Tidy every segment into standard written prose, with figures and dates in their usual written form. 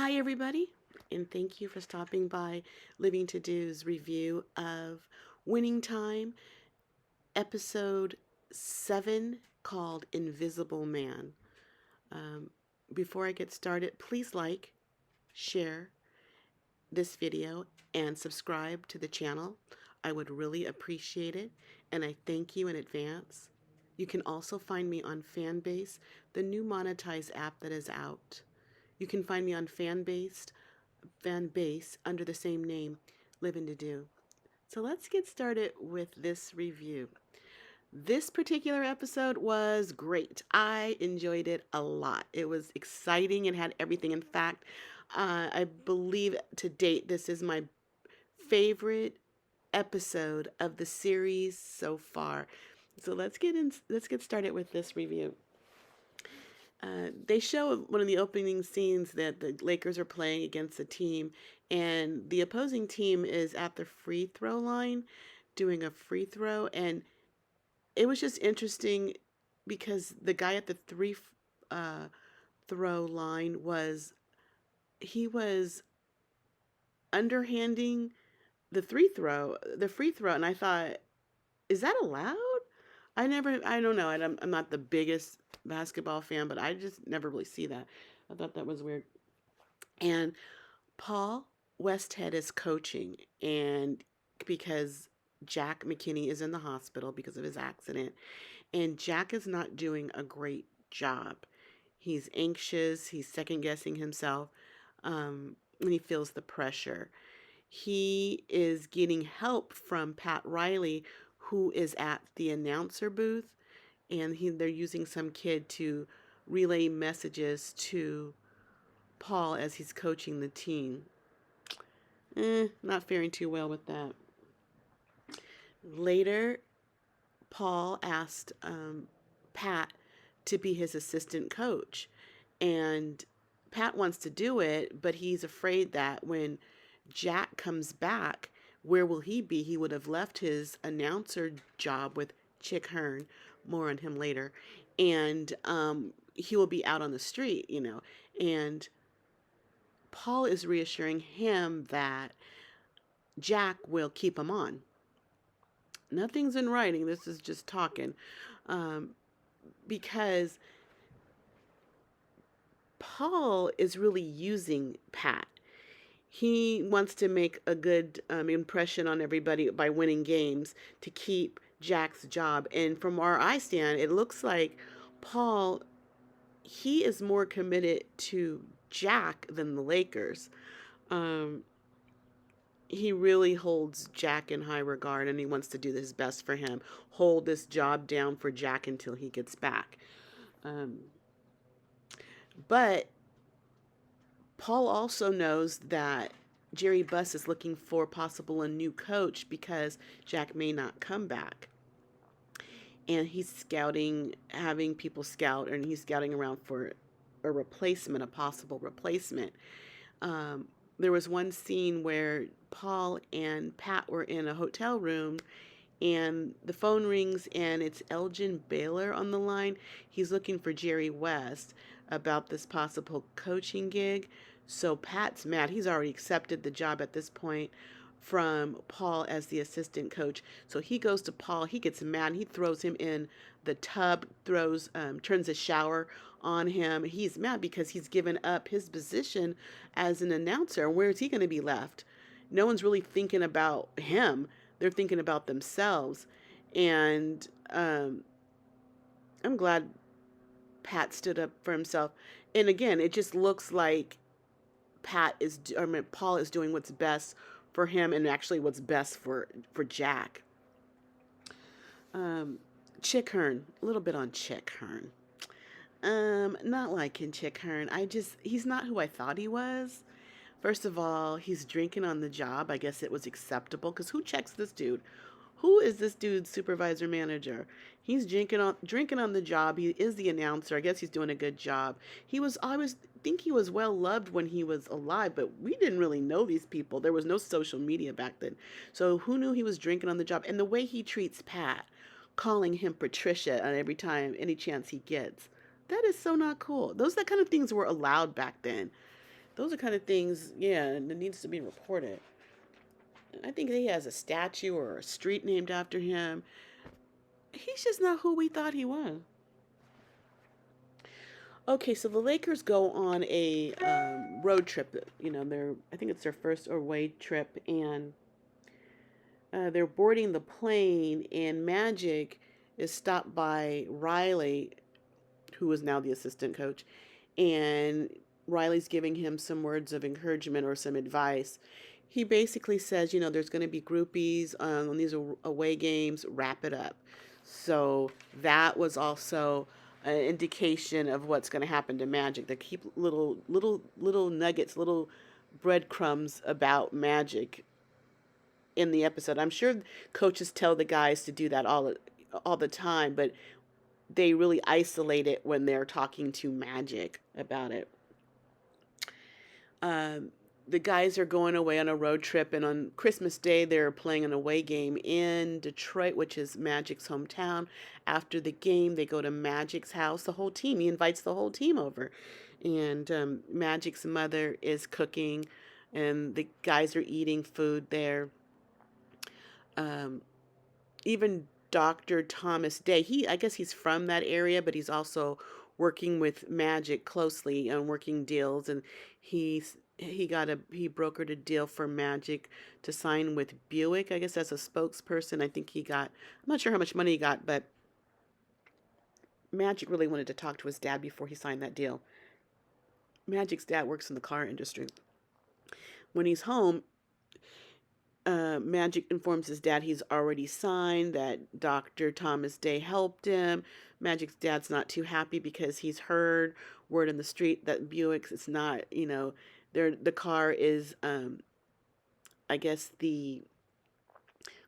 Hi, everybody, and thank you for stopping by Living to Do's review of Winning Time, episode 7, called Invisible Man. Um, Before I get started, please like, share this video, and subscribe to the channel. I would really appreciate it, and I thank you in advance. You can also find me on Fanbase, the new monetized app that is out. You can find me on Fanbase under the same name, Living to Do. So let's get started with this review. This particular episode was great. I enjoyed it a lot. It was exciting and had everything. In fact, I believe to date this is my favorite episode of the series so far. So let's get started with this review. They show one of the opening scenes that the Lakers are playing against a team, and the opposing team is at the free throw line doing a free throw. And it was just interesting because the guy at the uh, throw line he was underhanding the free throw. And I thought, is that allowed? I don't know. I'm not the biggest basketball fan, but I just never really see that. I thought that was weird. And Paul Westhead is coaching, and because Jack Mckinney is in the hospital because of his accident, and Jack is not doing a great job. He's anxious, he's second guessing himself, and he feels the pressure. He is getting help from Pat Riley, who is at the announcer booth, and they're using some kid to relay messages to Paul as he's coaching the team. Not faring too well with that. Later, Paul asked Pat to be his assistant coach, and Pat wants to do it, but he's afraid that when Jack comes back, where will he be? He would have left his announcer job with Chick Hearn, more on him later, and he will be out on the street, and Paul is reassuring him that Jack will keep him on. Nothing's in writing. This is just talking. Um, because Paul is really using Pat. He wants to make a good impression on everybody by winning games to keep Jack's job. And from where I stand, it looks like Paul, he is more committed to Jack than the Lakers. Um, he really holds Jack in high regard, and he wants to do his best for him, hold this job down for Jack until he gets back. Um, but Paul also knows that Jerry Buss is looking for possible a new coach because Jack may not come back. And he's scouting, having people scout, and he's scouting around for a replacement, a possible replacement. There was one scene where Paul and Pat were in a hotel room, and the phone rings, and it's Elgin Baylor on the line. He's looking for Jerry West about this possible coaching gig. So Pat's mad. He's already accepted the job at this point from Paul as the assistant coach. So he goes to Paul. He gets mad. He throws him in the tub, turns a shower on him. He's mad because he's given up his position as an announcer. Where is he going to be left? No one's really thinking about him. They're thinking about themselves. And I'm glad Pat stood up for himself. And again, it just looks like Paul is doing what's best for him, and actually what's best for Jack. Chick Hearn, a little bit on Chick Hearn. Not liking Chick Hearn. He's not who I thought he was. First of all, he's drinking on the job. I guess it was acceptable, because who checks this dude? Who is this dude's supervisor manager? He's drinking on the job. He is the announcer. I guess he's doing a good job. I always think he was well loved when he was alive, but we didn't really know these people. There was no social media back then. So who knew he was drinking on the job? And the way he treats Pat, calling him Patricia on any chance he gets. That is so not cool. That kind of things were allowed back then. Those are kind of things, yeah, that needs to be reported. I think he has a statue or a street named after him. He's just not who we thought he was. Okay, so the Lakers go on a road trip. I think it's their first away trip, and they're boarding the plane, and Magic is stopped by Riley, who is now the assistant coach, and Riley's giving him some words of encouragement or some advice. He basically says, there's going to be groupies on these away games, wrap it up. So that was also an indication of what's going to happen to Magic. They keep little nuggets, little breadcrumbs about Magic in the episode. I'm sure coaches tell the guys to do that all the time, but they really isolate it when they're talking to Magic about it. Um, the guys are going away on a road trip, and on Christmas Day, they're playing an away game in Detroit, which is Magic's hometown. After the game, they go to Magic's house. The whole team, he invites the whole team over. And Magic's mother is cooking, and the guys are eating food there. Um, Even Dr. Thomas Day, I guess he's from that area, but he's also working with Magic closely on working deals, and he brokered a deal for Magic to sign with Buick. I guess as a spokesperson. I'm not sure how much money he got, but Magic really wanted to talk to his dad before he signed that deal. Magic's dad works in the car industry. When he's home, Magic informs his dad he's already signed, that Dr. Thomas Day helped him. Magic's dad's not too happy because he's heard word in the street that Buick's is not, the car is, I guess the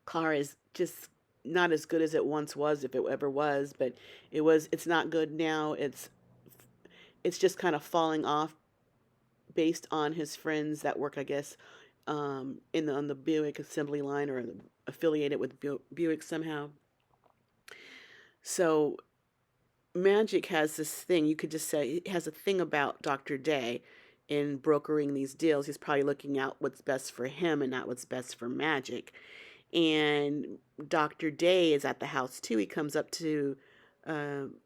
car is just not as good as it once was, if it ever was, but it's not good now. It's just kind of falling off based on his friends that work, I guess, on the Buick assembly line, or affiliated with Buick somehow. So Magic has this thing, you could just say, he has a thing about Dr. Day in brokering these deals. He's probably looking out what's best for him and not what's best for Magic. And Dr. Day is at the house too. He comes up to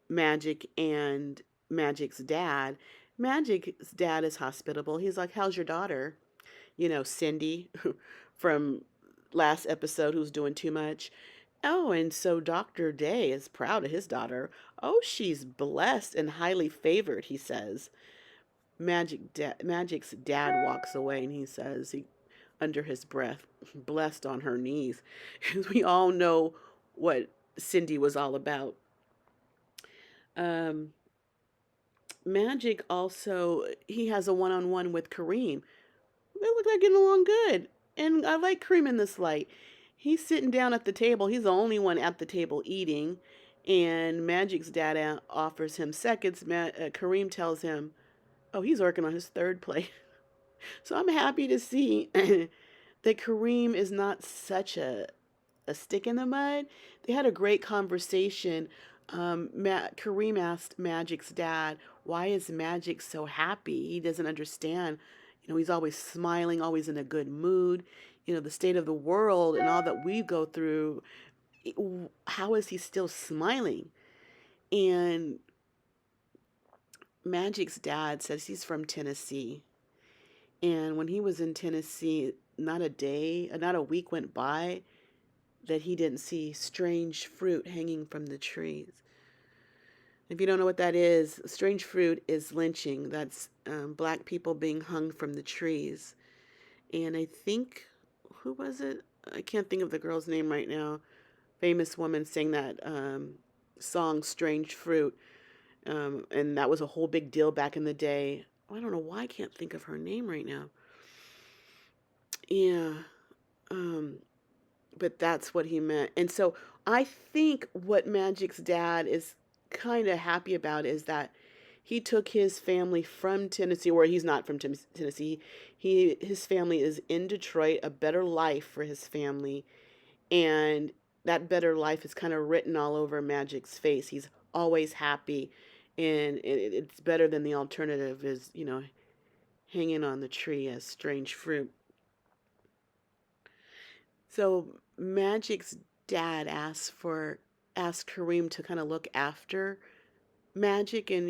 Magic and Magic's dad. Magic's dad is hospitable. He's like, "How's your daughter?" Cindy from last episode, who's doing too much. Oh, and so Dr. Day is proud of his daughter. Oh, she's blessed and highly favored, he says. Magic's dad walks away, and he says, under his breath, "Blessed on her knees." We all know what Cindy was all about. Um, Magic also, he has a one-on-one with Kareem. They look like getting along good. And I like Kareem in this light. He's sitting down at the table. He's the only one at the table eating. And Magic's dad offers him seconds. Kareem tells him, oh, he's working on his third plate. So I'm happy to see that Kareem is not such a stick in the mud. They had a great conversation. Kareem asked Magic's dad, why is Magic so happy? He doesn't understand. He's always smiling, always in a good mood. The state of the world and all that we go through, how is he still smiling? And Magic's dad says he's from Tennessee. And when he was in Tennessee, not a week went by that he didn't see strange fruit hanging from the trees. If you don't know what that is, strange fruit is lynching. That's black people being hung from the trees. And I think, who was it? I can't think of the girl's name right now. Famous woman sang that song, Strange Fruit. And that was a whole big deal back in the day. I don't know why I can't think of her name right now. Yeah. But that's what he meant. And so I think what Magic's dad is kind of happy about is that he took his family from Tennessee, or he's not from Tennessee. His family is in Detroit, a better life for his family. And that better life is kind of written all over Magic's face. He's always happy. And it's better than the alternative is, hanging on the tree as strange fruit. So Magic's dad asked Kareem to kind of look after Magic, and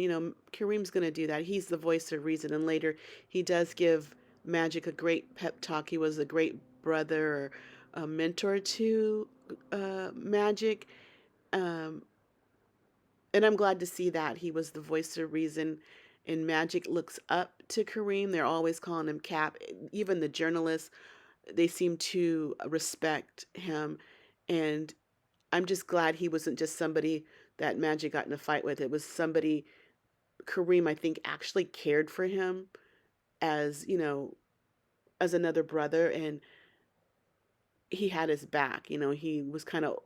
Kareem's going to do that. He's the voice of reason, and later he does give Magic a great pep talk. He was a great brother or a mentor to Magic, um, and I'm glad to see that he was the voice of reason. And Magic looks up to Kareem. They're always calling him Cap. Even the journalists, they seem to respect him, and I'm just glad he wasn't just somebody that Magic got in a fight with. It was somebody Kareem, I think, actually cared for him as, as another brother, and he had his back. He was kind of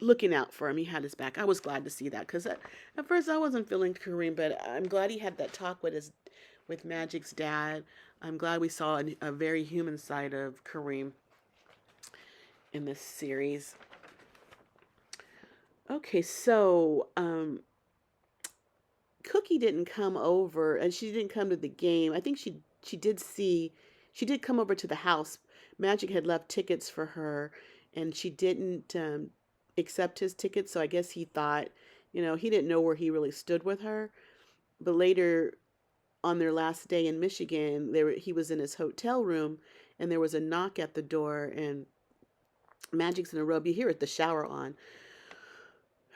looking out for him. He had his back. I was glad to see that because at first I wasn't feeling Kareem, but I'm glad he had that talk with Magic's dad. I'm glad we saw a very human side of Kareem in this series. Okay, so Cookie didn't come over, and she didn't come to the game. I think she did come over to the house. Magic had left tickets for her, and she didn't accept his tickets. So I guess he thought, he didn't know where he really stood with her. But later, on their last day in Michigan, he was in his hotel room, and there was a knock at the door, and Magic's in a robe. You hear it, the shower on.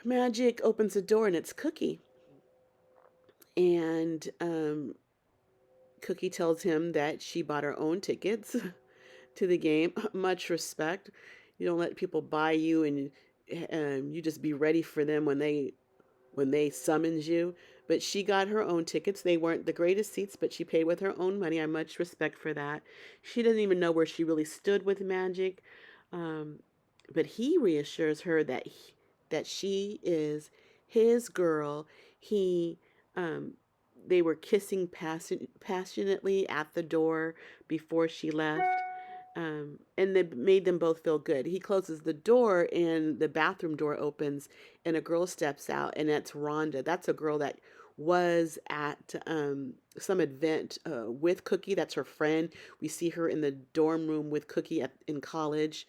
Magic opens the door, and it's Cookie. And Cookie tells him that she bought her own tickets to the game. Much respect. You don't let people buy you, and you just be ready for them when they summons you. But she got her own tickets. They weren't the greatest seats, but she paid with her own money. I much respect for that. She doesn't even know where she really stood with Magic, but he reassures her that she is his girl. They were kissing passionately at the door before she left. And it made them both feel good. He closes the door, and the bathroom door opens, and a girl steps out, and that's Rhonda. That's a girl that was at some event with Cookie. That's her friend. We see her in the dorm room with Cookie in college.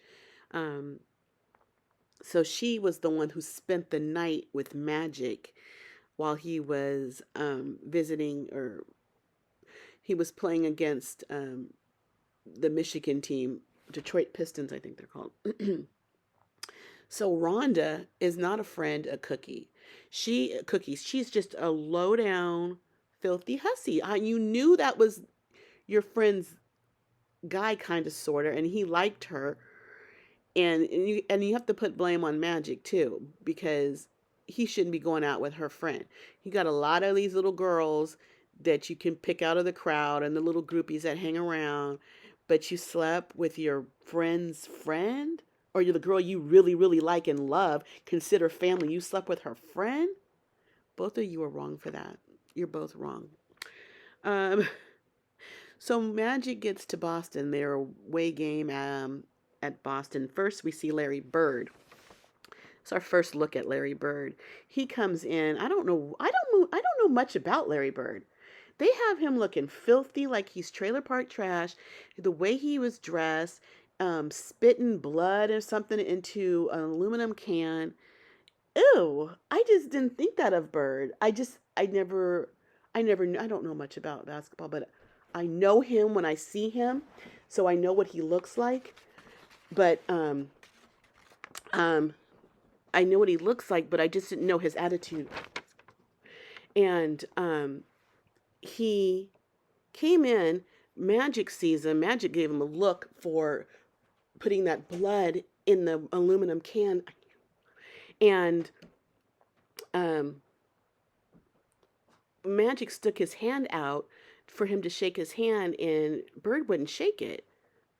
Um, so she was the one who spent the night with Magic while he was visiting, or he was playing against the Michigan team, Detroit Pistons, I think they're called. So Rhonda is not a friend of Cookie. She's just a low down, filthy hussy. You knew that was your friend's guy, kind of, sorta, and he liked her. And you have to put blame on Magic too, because he shouldn't be going out with her friend. He got a lot of these little girls that you can pick out of the crowd and the little groupies that hang around, but you slept with your friend's friend, or you're the girl you really, really like and love, consider family. You slept with her friend? Both of you are wrong for that. You're both wrong. Um, so Magic gets to Boston. Their away game at Boston. First, we see Larry Bird. It's our first look at Larry Bird. He comes in. I don't know much about Larry Bird. They have him looking filthy, like he's trailer park trash. The way he was dressed, spitting blood or something into an aluminum can. Ew! I just didn't think that of Bird. I never knew. I don't know much about basketball, but I know him when I see him, so I know what he looks like. But I know what he looks like, but I just didn't know his attitude. And he came in. Magic sees him. Magic gave him a look for putting that blood in the aluminum can, and Magic stuck his hand out for him to shake his hand, and Bird wouldn't shake it.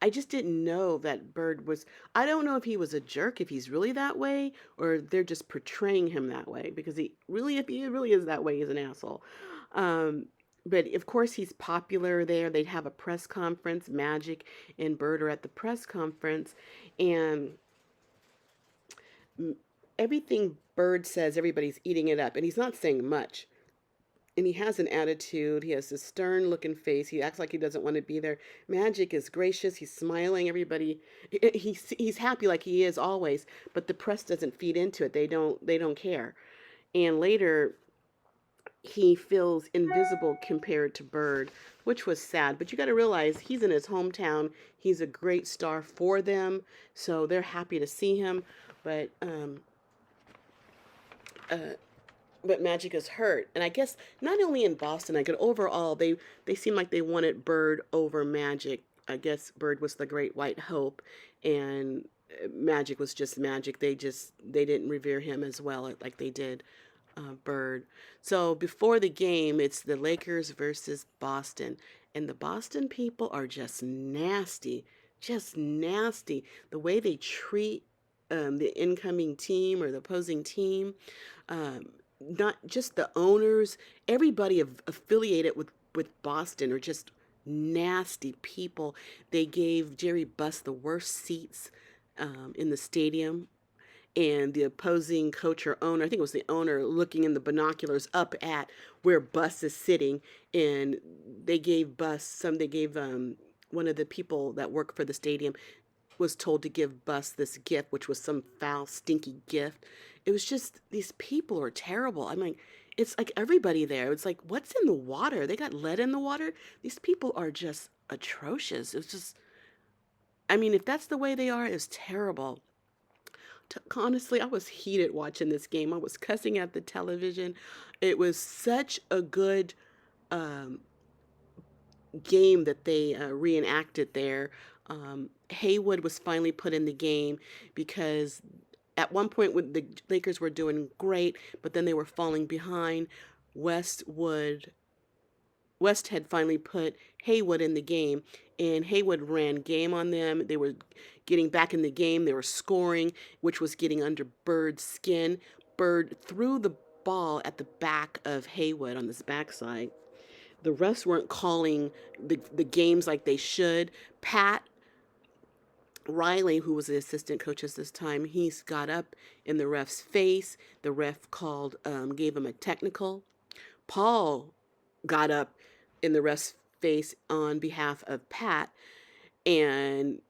I just didn't know that Bird was. I don't know if he was a jerk, if he's really that way, or they're just portraying him that way. Because if he really is that way, he's an asshole. But of course, he's popular there. They'd have a press conference. Magic and Bird are at the press conference, and everything Bird says, everybody's eating it up, and he's not saying much. and he has an attitude. He has this stern looking face. He acts like he doesn't want to be there. Magic is gracious. He's smiling. Everybody, he's happy like he is always. But the press doesn't feed into it. They don't care. And later, he feels invisible compared to Bird, which was sad. But you got to realize he's in his hometown. He's a great star for them, so they're happy to see him. But uh, but Magic is hurt, and I guess not only in Boston. I guess overall they seem like they wanted Bird over Magic. I guess Bird was the great white hope, and Magic was just Magic. They didn't revere him as well like they did Bird. So before the game, it's the Lakers versus Boston, and the Boston people are just nasty. The way they treat the incoming team or the opposing team. Um, Not just the owners, everybody affiliated with Boston are just nasty people. They gave Jerry Buss the worst seats in the stadium, and the opposing coach or owner, I think it was the owner, looking in the binoculars up at where Buss is sitting, and they gave one of the people that work for the stadium was told to give Buss this gift, which was some foul, stinky gift. It was just, these people are terrible. I mean, it's like everybody there. It's like, what's in the water? They got lead in the water? These people are just atrocious. It's just, I mean, if that's the way they are, it's terrible. Honestly, I was heated watching this game. I was cussing at the television. It was such a good um, game that they reenacted there. Haywood was finally put in the game because at one point when the Lakers were doing great, but then they were falling behind. Westwood West had finally put Haywood in the game, and Haywood ran game on them. They were getting back in the game. They were scoring, which was getting under Bird's skin. Bird threw the ball at the back of Haywood on this backside. The refs weren't calling the games like they should. Pat Riley, who was the assistant coach at this time, he's got up in the ref's face. The ref gave him a technical. Paul got up in the ref's face on behalf of Pat, and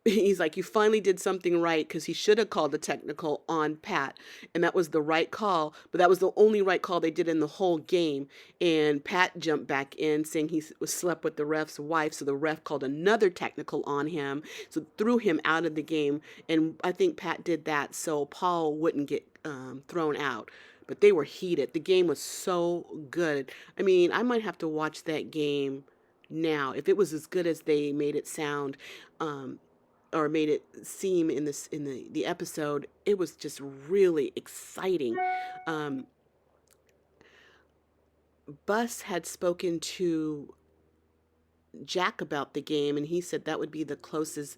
he's like, you finally did something right, because he should have called the technical on Pat, and that was the right call, but that was the only right call they did in the whole game. And Pat jumped back in saying he was slept with the ref's wife, so the ref called another technical on him, so threw him out of the game. And I think Pat did that so Paul wouldn't get thrown out. But they were heated. The game was so good. I mean, I might have to watch that game now if it was as good as they made it sound. Or made it seem in the episode. It was just really exciting. Um, Buss had spoken to Jack about the game, and he said that would be the closest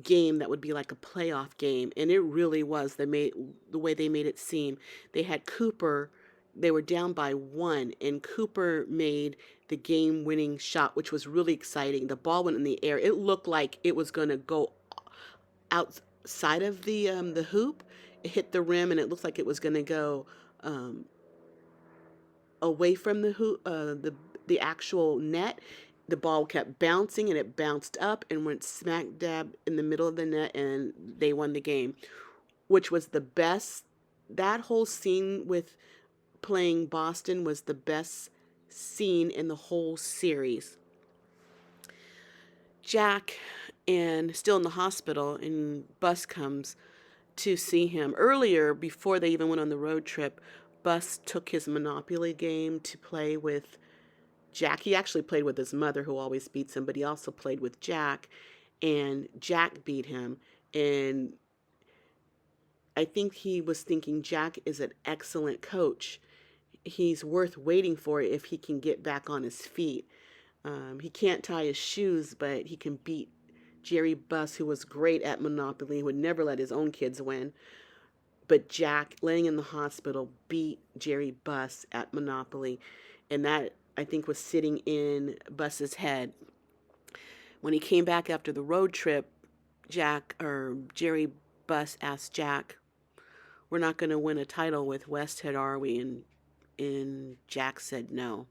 game that would be like a playoff game, and it really was. The way they made it seem. They had Cooper. They were down by one, and Cooper made the game-winning shot, which was really exciting. The ball went in the air. It looked like it was going to go outside of the hoop. It hit the rim, and it looked like it was going to go away from the hoop, the actual net. The ball kept bouncing, and it bounced up and went smack dab in the middle of the net, and they won the game, which was the best. That whole scene with playing Boston was the best scene in the whole series. Jack and still in the hospital, and Buss comes to see him. Earlier, before they even went on the road trip, Buss took his Monopoly game to play with Jack. He actually played with his mother, who always beats him, but he also played with Jack, and Jack beat him. And I think he was thinking Jack is an excellent coach. He's worth waiting for if he can get back on his feet. He can't tie his shoes, but he can beat Jerry Buss, who was great at Monopoly, would never let his own kids win. But Jack, laying in the hospital, beat Jerry Buss at Monopoly. And that, I think, was sitting in Buss's head. When he came back after the road trip, Jerry Buss asked Jack, we're not going to win a title with Westhead, are we? And and Jack said no.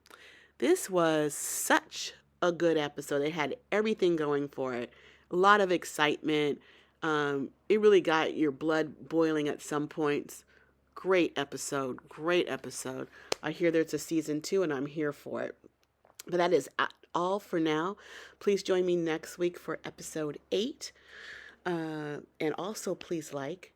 This was such a good episode. It had everything going for it. A lot of excitement. It really got your blood boiling at some points. Great episode. Great episode. I hear there's a season 2 and I'm here for it. But that is all for now. Please join me next week for episode 8. And also please like,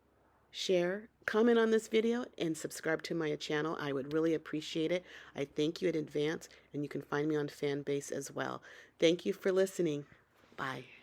share, comment on this video, and subscribe to my channel. I would really appreciate it. I thank you in advance, and you can find me on Fanbase as well. Thank you for listening. Bye.